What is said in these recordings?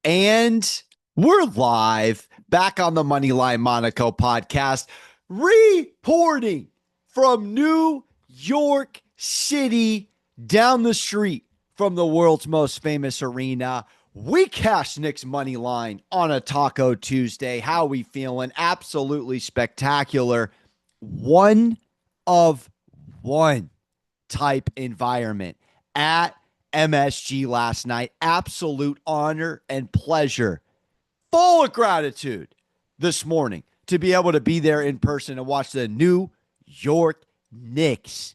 And we're live back on the Moneyline Monaco Podcast, reporting from New York City down the street from the world's most famous arena. We cash Knicks money line on a Taco Tuesday. How we feeling? Absolutely spectacular. One of one type environment at MSG last night. Absolute honor and pleasure. Full of gratitude this morning to be able to be there in person and watch the New York Knicks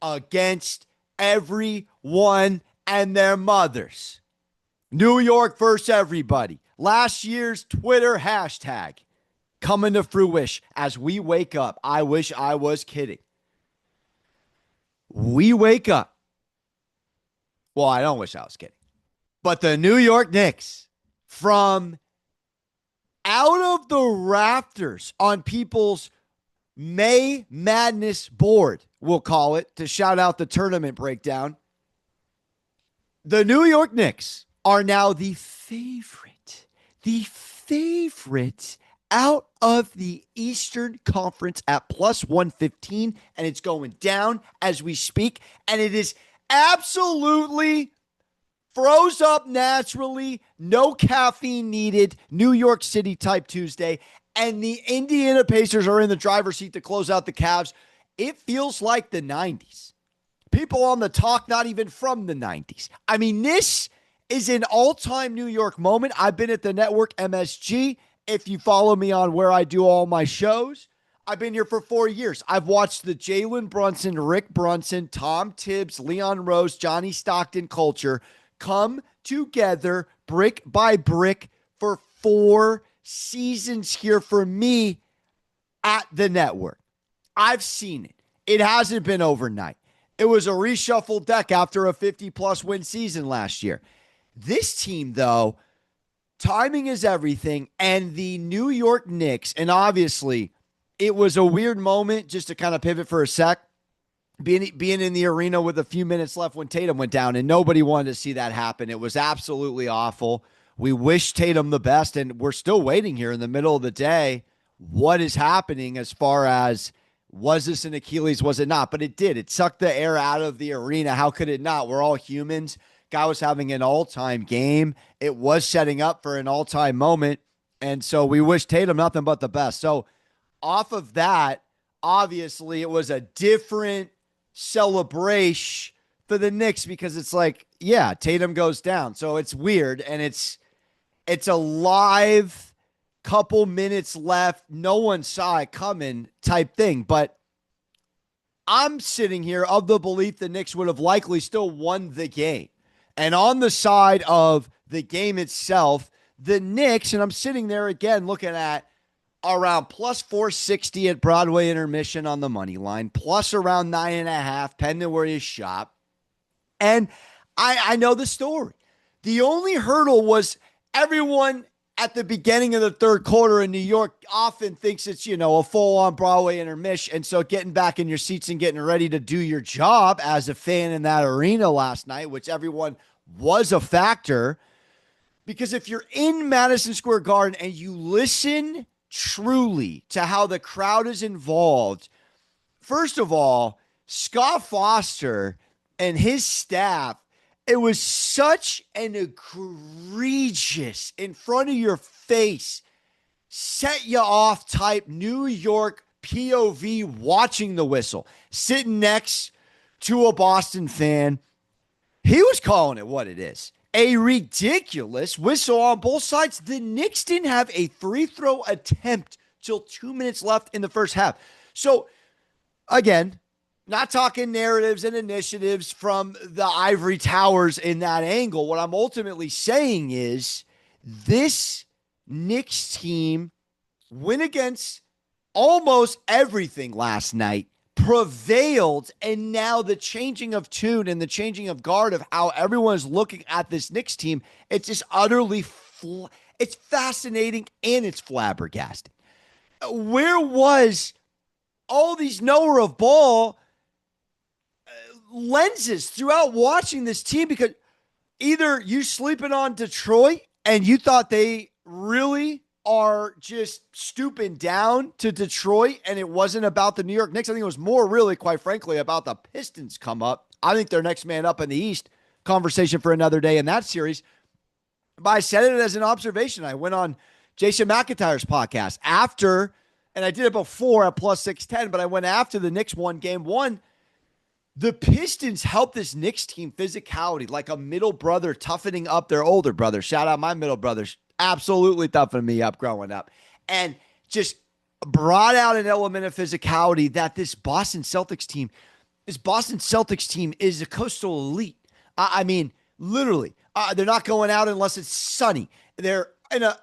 against everyone and their mothers. New York versus everybody. Last year's Twitter hashtag coming to fruition as we wake up. I wish I was kidding. We wake up. Well, I don't wish I was kidding. But the New York Knicks, from out of the rafters on people's May Madness board, we'll call it, to shout out the tournament breakdown, the New York Knicks are now the favorite out of the Eastern Conference at plus 115, and it's going down as we speak, and it is absolutely froze up naturally, no caffeine needed, New York City type Tuesday, and the Indiana Pacers are in the driver's seat to close out the Cavs. It feels like the 90s. People on the talk, not even from the 90s. I mean, this is an all-time New York moment. I've been at the network MSG. If you follow me on where I do all my shows, I've been here for 4 years. I've watched the Jalen Brunson, Rick Brunson, Tom Tibbs, Leon Rose, Johnny Stockton culture come together brick by brick for 4 seasons here for me at the network. I've seen it. It hasn't been overnight. It was a reshuffled deck after a 50-plus win season last year. This team, though, timing is everything, and the New York Knicks, and obviously it was a weird moment, just to kind of pivot for a sec, being in the arena with a few minutes left when Tatum went down, and nobody wanted to see that happen. It was absolutely awful. We wish Tatum the best, and we're still waiting here in the middle of the day. What is happening as far as, was this an Achilles, was it not? But it did. It sucked the air out of the arena. How could it not? We're all humans. Guy was having an all-time game. It was setting up for an all-time moment, and so we wish Tatum nothing but the best. So off of that, obviously it was a different celebration for the Knicks because it's like, yeah, Tatum goes down. So it's weird, and it's a live couple minutes left. No one saw it coming type thing. But I'm sitting here of the belief the Knicks would have likely still won the game. And on the side of the game itself, the Knicks, and I'm sitting there again looking at around plus 460 at Broadway intermission on the money line, plus around 9.5, depending where you shop. And I know the story. The only hurdle was everyone at the beginning of the third quarter in New York often thinks it's, a full-on Broadway intermission. And so getting back in your seats and getting ready to do your job as a fan in that arena last night, which everyone was a factor, because if you're in Madison Square Garden and you listen truly to how the crowd is involved, first of all, Scott Foster and his staff, it was such an egregious, in front of your face, set you off type New York POV watching the whistle, sitting next to a Boston fan. He was calling it what it is. A ridiculous whistle on both sides. The Knicks didn't have a free throw attempt till 2 minutes left in the first half. So, again, not talking narratives and initiatives from the ivory towers in that angle. What I'm ultimately saying is this Knicks team went against almost everything last night, prevailed, and now the changing of tune and the changing of guard of how everyone is looking at this Knicks team, it's just utterly it's fascinating and it's flabbergasting. Where was all these knower of ball lenses throughout watching this team? Because either you sleeping on Detroit And you thought they really are just stooping down to Detroit, and it wasn't about the New York Knicks. I think it was more really, quite frankly, about the Pistons come up. I think they're next man up in the East. Conversation for another day in that series. But I said it as an observation. I went on Jason McIntyre's podcast after, and I did it before at plus 610, but I went after the Knicks won game one. The Pistons helped this Knicks team physicality, like a middle brother toughening up their older brother. Shout out my middle brothers. Absolutely toughened me up growing up. And just brought out an element of physicality that this Boston Celtics team is a coastal elite. I mean, literally, they're not going out unless it's sunny. They're in a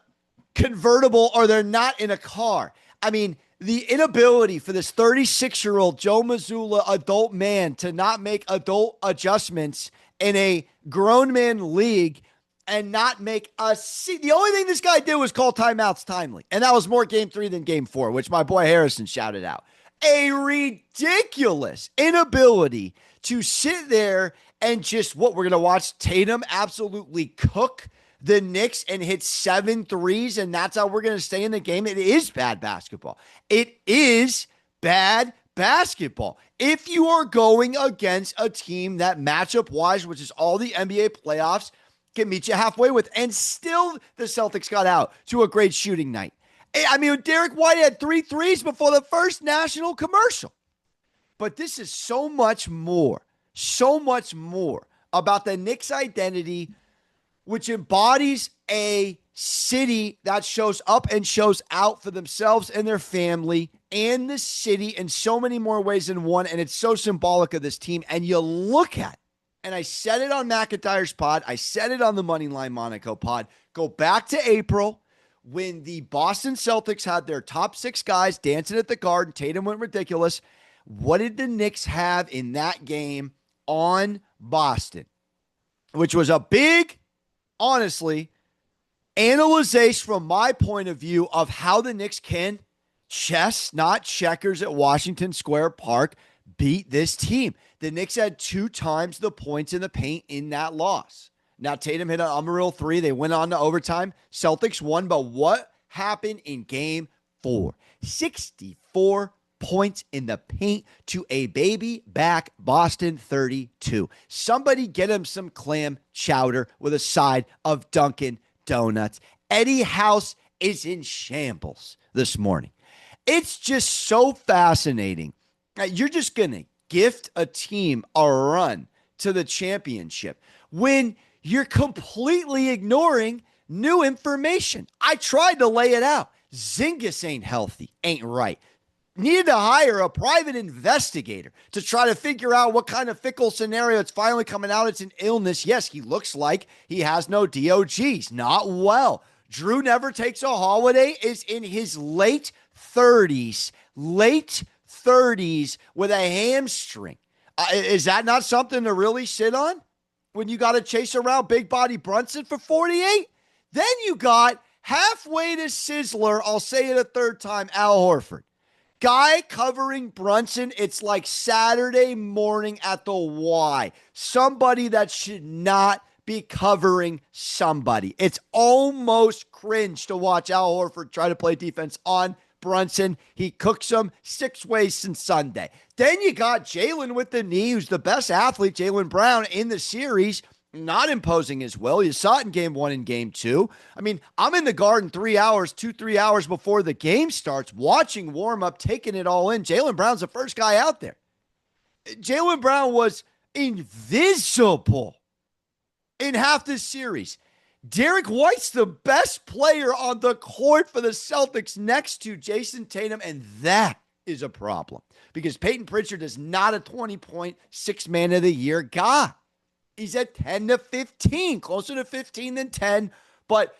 convertible or they're not in a car. I mean, the inability for this 36-year-old Joe Mazzulla adult man to not make adult adjustments in a grown man league and not make the only thing this guy did was call timeouts timely. And that was more game 3 than game 4, which my boy Harrison shouted out. A ridiculous inability to sit there and just what we're going to watch Tatum absolutely cook the Knicks and hit 7 threes, and that's how we're going to stay in the game. It is bad basketball. It is bad basketball. If you are going against a team that matchup-wise, which is all the NBA playoffs, can meet you halfway with, and still the Celtics got out to a great shooting night. I mean, Derek White had 3 threes before the first national commercial. But this is so much more about the Knicks identity, which embodies a city that shows up and shows out for themselves and their family and the city in so many more ways than one. And it's so symbolic of this team. And you look at, and I said it on McIntyre's pod, I said it on the Moneyline Monaco pod, go back to April when the Boston Celtics had their top 6 guys dancing at the Garden. Tatum went ridiculous. What did the Knicks have in that game on Boston? Which was a big, honestly, analyzation from my point of view of how the Knicks can chess, not checkers at Washington Square Park, beat this team. The Knicks had 2 times the points in the paint in that loss. Now, Tatum hit an unreal 3. They went on to overtime. Celtics won, but what happened in game 4? 64 points in the paint to a baby back Boston 32. Somebody get him some clam chowder with a side of Dunkin' Donuts. Eddie House is in shambles this morning. It's just so fascinating. You're just going to gift a team a run to the championship when you're completely ignoring new information. I tried to lay it out. Zingis ain't healthy, ain't right. Needed to hire a private investigator to try to figure out what kind of fickle scenario it's finally coming out. It's an illness. Yes, he looks like he has no DOGs. Not well. Drew never takes a holiday, is in his late 30s with a hamstring. Is that not something to really sit on when you got to chase around big body Brunson for 48? Then you got halfway to Sizzler, I'll say it a third time, Al Horford. Guy covering Brunson, it's like Saturday morning at the Y. Somebody that should not be covering somebody. It's almost cringe to watch Al Horford try to play defense on Brunson. He cooks him 6 ways since Sunday. Then you got Jaylen with the knee, who's the best athlete, Jaylen Brown, in the series, not imposing his will. You saw it in game 1 and game 2. I mean, I'm in the Garden 3 hours before the game starts, watching warm-up, taking it all in. Jaylen Brown's the first guy out there. Jaylen Brown was invisible in half this series. Derek White's the best player on the court for the Celtics next to Jason Tatum, and that is a problem because Peyton Pritchard is not a 20-point, 6-man of the year guy. He's at 10 to 15, closer to 15 than 10. But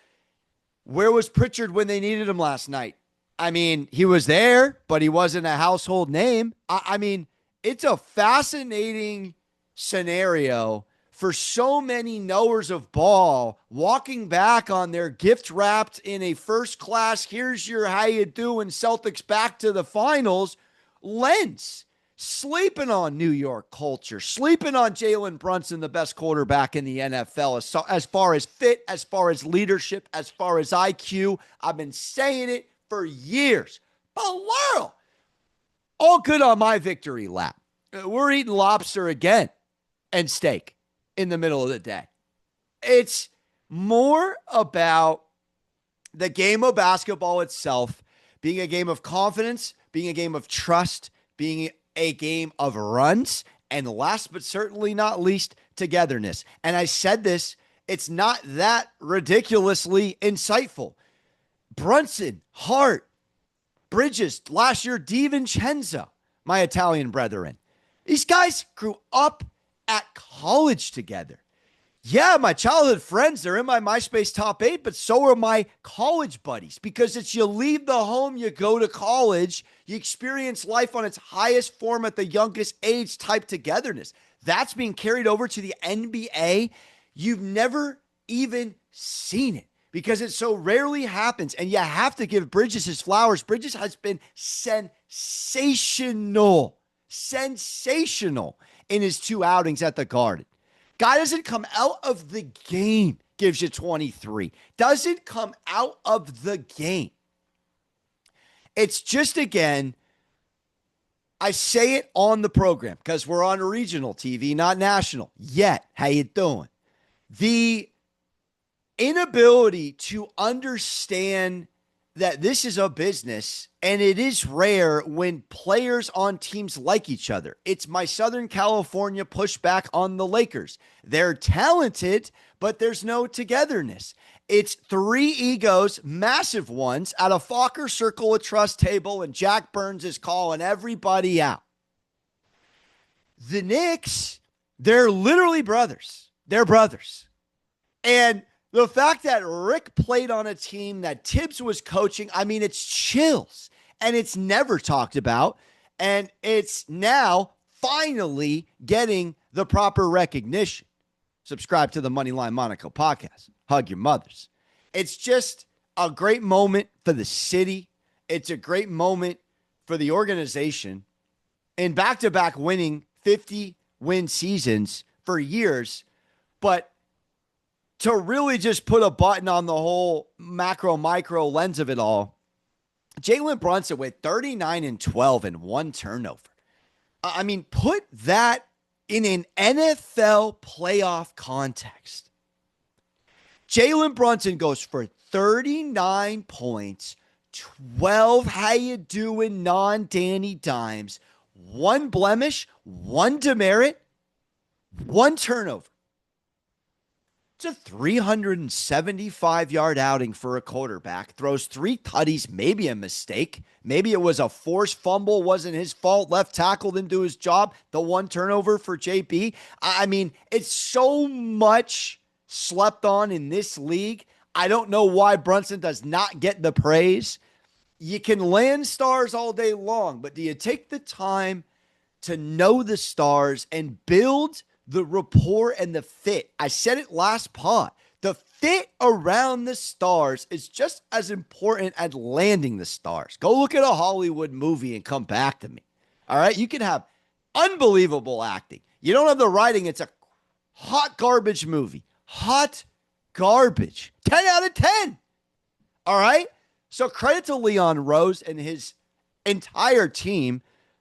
where was Pritchard when they needed him last night? I mean, he was there, but he wasn't a household name. I mean, it's a fascinating scenario for so many knowers of ball walking back on their gift wrapped in a first class, here's your how you doing Celtics back to the finals lens. sleeping on New York culture, sleeping on Jalen Brunson, the best quarterback in the NFL, as far as fit, as far as leadership, as far as IQ. I've been saying it for years. But Laurel, all good on my victory lap. We're eating lobster again and steak in the middle of the day. It's more about the game of basketball itself being a game of confidence, being a game of trust, being a game of runs, and last but certainly not least, togetherness. And I said this, it's not that ridiculously insightful. Brunson, Hart, Bridges, last year, DiVincenzo, my Italian brethren. These guys grew up at college together. Yeah, my childhood friends, they're in my MySpace top 8, but so are my college buddies, because it's you leave the home, you go to college, you experience life on its highest form at the youngest age type togetherness. That's being carried over to the NBA. You've never even seen it because it so rarely happens, and you have to give Bridges his flowers. Bridges has been sensational in his 2 outings at the Garden. Guy doesn't come out of the game, gives you 23. Doesn't come out of the game. It's just, again, I say it on the program because we're on regional TV, not national yet. How you doing? The inability to understand that this is a business, and it is rare when players on teams like each other. It's my Southern California pushback on the Lakers. They're talented, but there's no togetherness. It's 3 egos, massive ones, at a Fokker Circle of Trust table, and Jack Burns is calling everybody out. The Knicks, they're literally brothers. They're brothers. And the fact that Rick played on a team that Tibbs was coaching, I mean, it's chills. And it's never talked about. And it's now finally getting the proper recognition. Subscribe to the Moneyline Monaco Podcast. Hug your mothers. It's just a great moment for the city. It's a great moment for the organization. In back-to-back winning 50-win seasons for years. But to really just put a button on the whole macro-micro lens of it all, Jalen Brunson with 39-12 and 1 turnover. I mean, put that in an NFL playoff context. Jalen Brunson goes for 39 points, 12 how you doing non-Danny dimes, 1 blemish, 1 demerit, 1 turnover. It's a 375-yard outing for a quarterback. Throws 3 tutties, maybe a mistake. Maybe it was a forced fumble, wasn't his fault. Left tackle didn't do his job. The 1 turnover for JB. I mean, it's so much slept on in this league. I don't know why Brunson does not get the praise. You can land stars all day long, but do you take the time to know the stars and build the rapport and the fit? I said it last pod. The fit around the stars is just as important as landing the stars. Go look at a Hollywood movie and come back to me. All right? You can have unbelievable acting. You don't have the writing. It's a hot garbage movie. Hot garbage. 10 out of 10. All right? So credit to Leon Rose and his entire team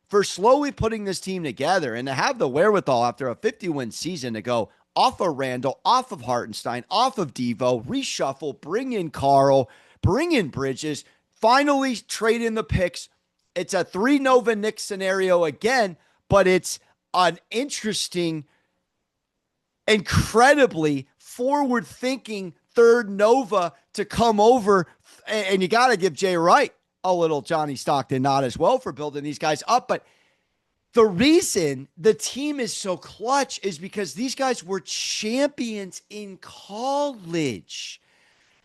for slowly putting this team together and to have the wherewithal after a 50-win season to go off of Randall, off of Hartenstein, off of Devo, reshuffle, bring in Carl, bring in Bridges, finally trade in the picks. It's a 3 Nova Knicks scenario again, but it's an interesting, incredibly forward-thinking third Nova to come over, and you got to give Jay Wright a little Johnny Stockton nod as well for building these guys up. But the reason the team is so clutch is because these guys were champions in college.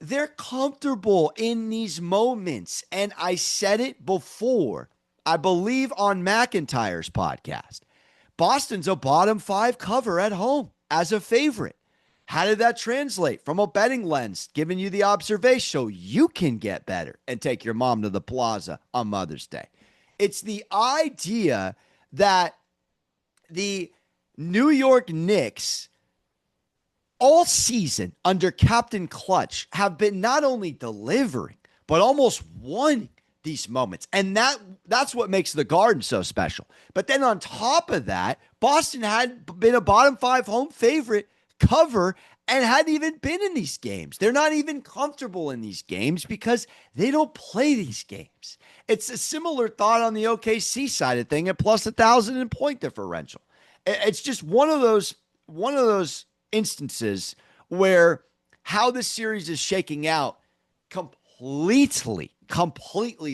They're comfortable in these moments. And I said it before, I believe on McIntyre's podcast. Boston's a bottom 5 cover at home as a favorite. How did that translate from a betting lens, giving you the observation so you can get better and take your mom to the plaza on Mother's Day? It's the idea that the New York Knicks all season under Captain Clutch have been not only delivering, but almost won these moments. And that's what makes the Garden so special. But then on top of that, Boston had been a bottom 5 home favorite cover and hadn't even been in these games. They're not even comfortable in these games because they don't play these games. It's a similar thought on the OKC side of thing at plus 1,000 in point differential. It's just one of those instances where how this series is shaking out completely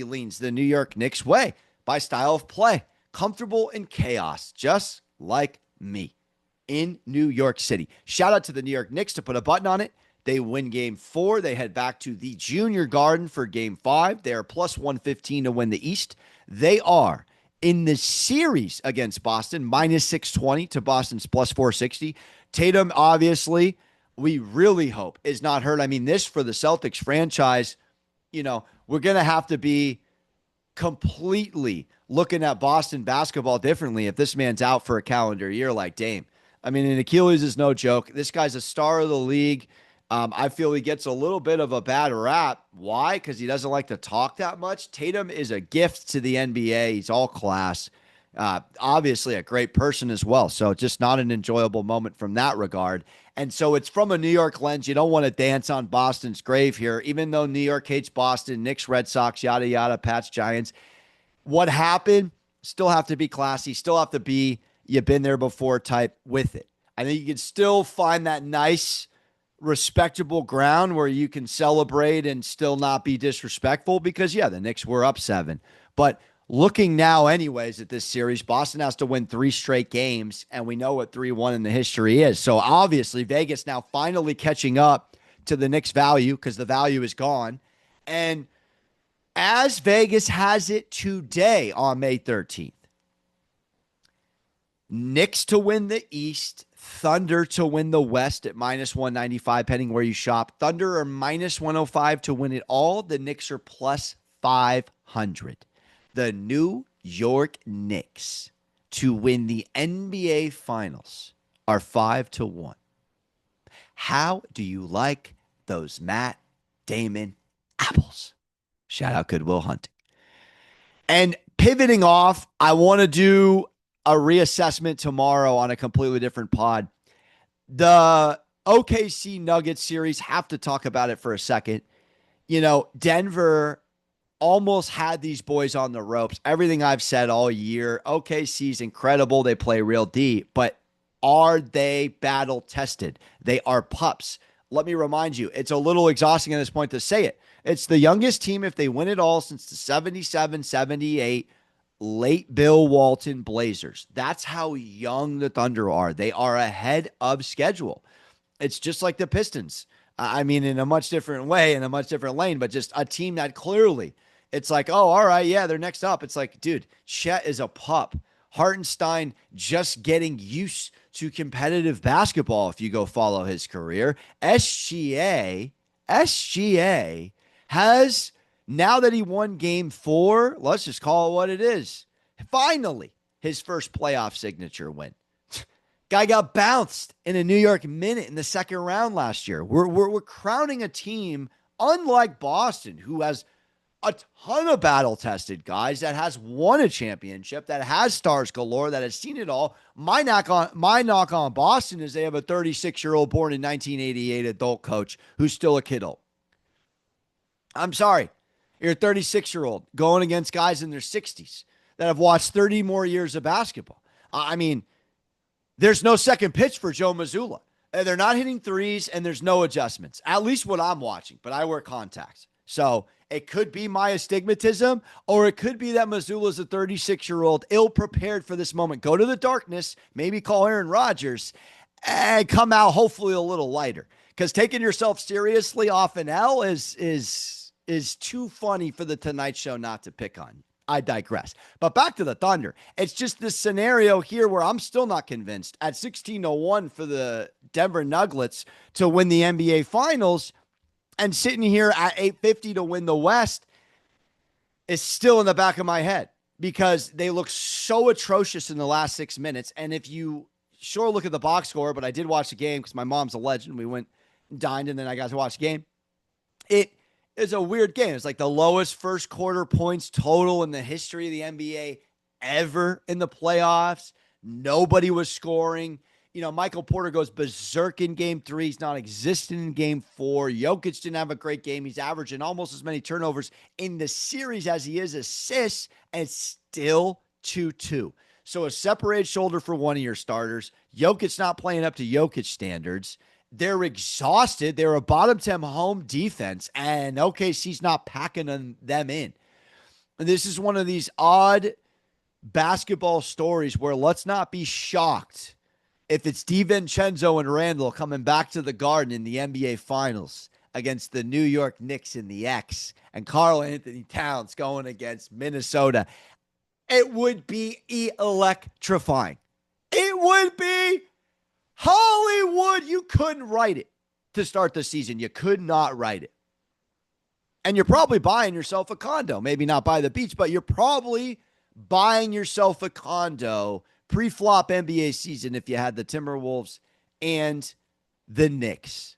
leans the New York Knicks way by style of play. Comfortable in chaos, just like me in New York City. Shout out to the New York Knicks to put a button on it. They win game 4. They head back to the Junior Garden for game 5. They are plus 115 to win the East. They are in the series against Boston, minus 620 to Boston's plus 460. Tatum, obviously, we really hope is not hurt. I mean, this for the Celtics franchise, we're going to have to be completely looking at Boston basketball differently if this man's out for a calendar year like Dame. I mean, and Achilles is no joke. This guy's a star of the league. I feel he gets a little bit of a bad rap. Why? Because he doesn't like to talk that much. Tatum is a gift to the NBA. He's all class. Obviously a great person as well. So just not an enjoyable moment from that regard. And so it's from a New York lens. You don't want to dance on Boston's grave here, even though New York hates Boston, Knicks, Red Sox, yada, yada, Pats, Giants. What happened? Still have to be classy. Still have to be you've been there before type with it. I think you can still find that nice, respectable ground where you can celebrate and still not be disrespectful because, yeah, the Knicks were up 7. But looking now anyways at this series, Boston has to win 3 straight games, and we know what 3-1 in the history is. So obviously Vegas now finally catching up to the Knicks value because the value is gone. And as Vegas has it today on May 13th, Knicks to win the East, Thunder to win the West at minus 195, depending where you shop. Thunder are minus 105 to win it all. The Knicks are plus 500. The New York Knicks to win the NBA Finals are 5-1. How do you like those Matt Damon apples? Shout out Goodwill Hunting. And pivoting off, I want to do a reassessment tomorrow on a completely different pod. The OKC Nuggets series, have to talk about it for a second. Denver almost had these boys on the ropes. Everything I've said all year, OKC's incredible. They play real deep, but are they battle tested? They are pups. Let me remind you, it's a little exhausting at this point to say it. It's the youngest team, if they win it all, since the 77-78 late Bill Walton Blazers. That's how young the Thunder are. They are ahead of schedule. It's just like the Pistons. I mean, in a much different way, in a much different lane, but just a team that clearly it's like, oh, all right, yeah, they're next up. It's like, dude, Chet is a pup. Hartenstein just getting used to competitive basketball if you go follow his career. SGA has, now that he won game 4, let's just call it what it is, finally, his first playoff signature win. Guy got bounced in a New York minute in the second round last year. We're crowning a team unlike Boston, who has a ton of battle-tested guys, that has won a championship, that has stars galore, that has seen it all. My knock on Boston is they have a 36-year-old born in 1988 adult coach who's still a kiddo. I'm sorry. You're a 36-year-old going against guys in their 60s that have watched 30 more years of basketball. I mean, there's no second pitch for Joe Mazzulla. They're not hitting threes, and there's no adjustments. At least what I'm watching, but I wear contacts. So it could be my astigmatism, or it could be that Mazzulla's a 36-year-old ill-prepared for this moment. Go to the darkness, maybe call Aaron Rodgers, and come out hopefully a little lighter. Because taking yourself seriously off an L is too funny for the Tonight Show not to pick on. I digress. But back to the Thunder. It's just this scenario here where I'm still not convinced. At 16-1 for the Denver Nuggets to win the NBA Finals, and sitting here at 850 to win the West is still in the back of my head. because they look so atrocious in the last 6 minutes. And if you look at the box score, but I did watch the game because my mom's a legend. We went and dined, and then I got to watch the game. It is a weird game. It's like the lowest first quarter points total in the history of the NBA ever in the playoffs. Nobody was scoring. Michael Porter goes berserk in game 3. He's non-existent in game 4. Jokic didn't have a great game. He's averaging almost as many turnovers in the series as he is assists, and it's still 2-2. So a separated shoulder for one of your starters. Jokic's not playing up to Jokic standards. They're exhausted. They're a bottom 10 home defense, and OKC's not packing them in. And this is one of these odd basketball stories where let's not be shocked if it's DiVincenzo and Randall coming back to the Garden in the NBA Finals against the New York Knicks in the X and Karl Anthony Towns going against Minnesota. It would be electrifying. It would be Hollywood. You couldn't write it to start the season. You could not write it. And you're probably buying yourself a condo. Maybe not by the beach, but you're probably buying yourself a condo pre-flop NBA season if you had the Timberwolves and the Knicks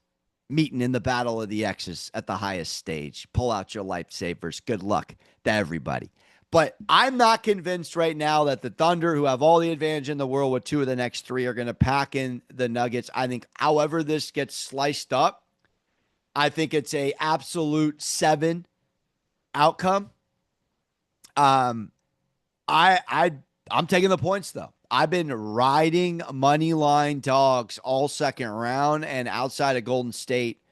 meeting in the battle of the X's at the highest stage. Pull out your lifesavers. Good luck to everybody. But I'm not convinced right now that the Thunder, who have all the advantage in the world with 2 of the next 3, are going to pack in the Nuggets. I think however this gets sliced up, I think it's a absolute 7 outcome. I'm taking the points, though. I've been riding money line dogs all second round, and outside of Golden State,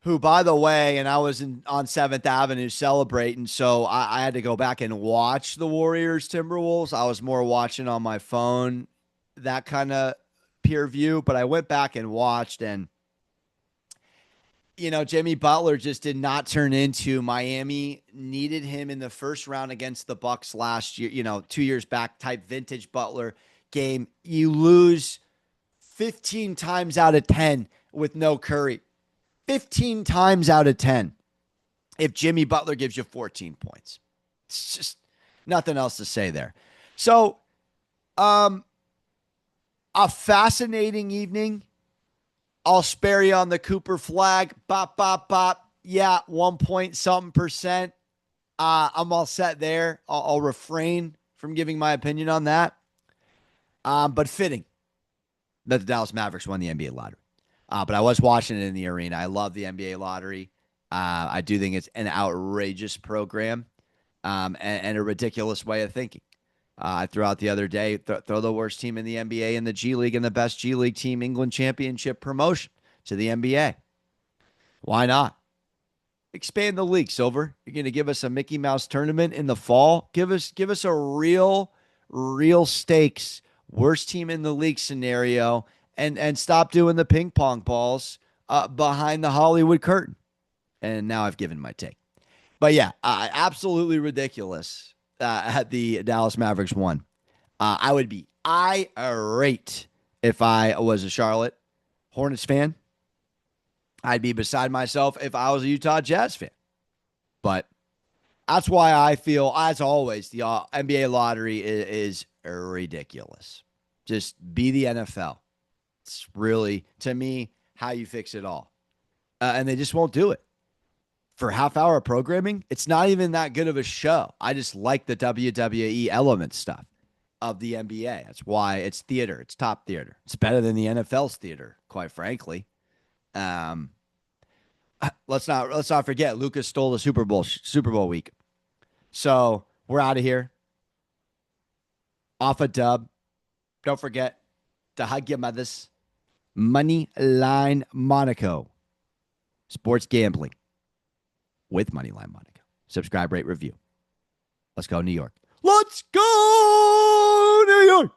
who, by the way, and I was on 7th Avenue celebrating, so I had to go back and watch the Warriors Timberwolves. I was more watching on my phone, that kind of peer view, but I went back and watched, and Jimmy Butler just did not turn into. Miami needed him in the first round against the Bucks last year, 2 years back, type vintage Butler game. You lose 15 times out of 10 with no Curry. 15 times out of 10 if Jimmy Butler gives you 14 points. It's just nothing else to say there. So, a fascinating evening. I'll spare you on the Cooper flag. Bop, bop, bop. Yeah, 1 point something percent. I'm all set there. I'll refrain from giving my opinion on that. But fitting that the Dallas Mavericks won the NBA lottery. But I was watching it in the arena. I love the NBA lottery. I do think it's an outrageous program and a ridiculous way of thinking. I threw out the other day, throw the worst team in the NBA in the G League and the best G League team, England championship promotion to the NBA. Why not? Expand the league, Silver. You're going to give us a Mickey Mouse tournament in the fall. Give us a real stakes, worst team in the league scenario, and stop doing the ping pong balls behind the Hollywood curtain. And now I've given my take. But yeah, absolutely ridiculous. Had the Dallas Mavericks won. I would be irate if I was a Charlotte Hornets fan. I'd be beside myself if I was a Utah Jazz fan. But that's why I feel, as always, the NBA lottery is ridiculous. Just be the NFL. It's really, to me, how you fix it all. And they just won't do it. For half-hour programming, it's not even that good of a show. I just like the WWE element stuff of the NBA. That's why it's theater. It's top theater. It's better than the NFL's theater, quite frankly. Let's not forget, Lucas stole the Super Bowl week. So we're out of here. Off a dub. Don't forget to hug your mothers. Moneyline Monaco. Sports gambling with Moneyline Monaco. Subscribe, rate, review. Let's go, New York. Let's go, New York.